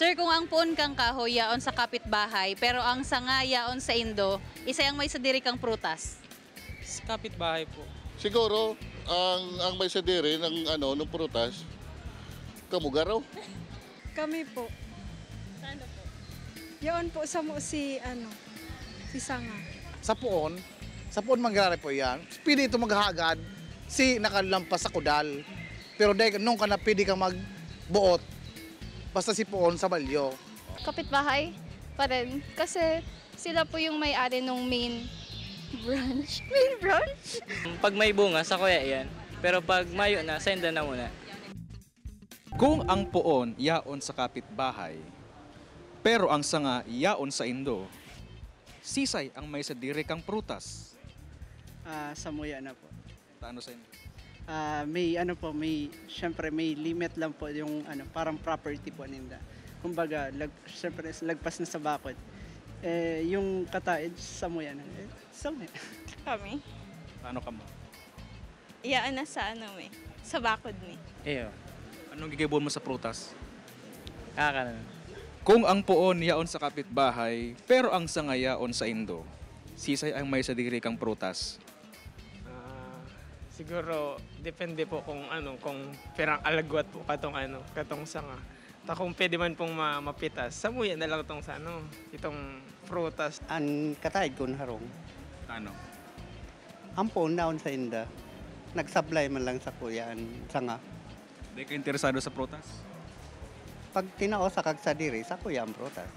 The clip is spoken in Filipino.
Sir, kung ang puon kang kahoy yaon sa kapitbahay, pero ang sanga yaon sa Indo, isa ang may sadiri kang prutas. Sa kapitbahay po. Siguro, ang may sadiri ng prutas, kamugaraw. Kami po. Ano po? Yun po sa mo si Sanga. Sa puon mangyari po yan. Pwede ito maghagad si nakalampas sa kudal. Pero dahil nung ka na pwede kang magbuot, basta si puon sa balyo. Kapitbahay pa rin. Kasi sila po yung may-ari nung main branch. Main branch? Pag may bunga, sa kuya yan. Pero pag mayo na, senda na muna. Kung ang puon yaon sa kapitbahay, pero ang sanga yaon sa Indo, sisay ang may sadiri kang prutas. Samuya na po. Taano sa Indo? Syempre may limit lang po yung parang property po ninda. Kumbaga, syempre lagpas na sa bakod. Yung kataid, samuya na. Samuya. Kami. Taano ka mo? Iyaan na sa sa bakod ni. Iyo. Anong gigibon mo sa prutas? Kaka na. Kung ang puon yaon sa kapitbahay, pero ang sanga yaon sa Indo, sisay ang may sadiri kang prutas. Siguro depende po kung perang alagwat po katong sanga. Ta kung pwede man pong mapitas, samuya na lang tong itong prutas. Ang kataid ko harong. Ano? Ang puon naon sa inda. Nagsablay man lang sa kuya sanga. Di ka interesado sa prutas? Pag tinao sa kagsadiri, sa kuya ang prutas.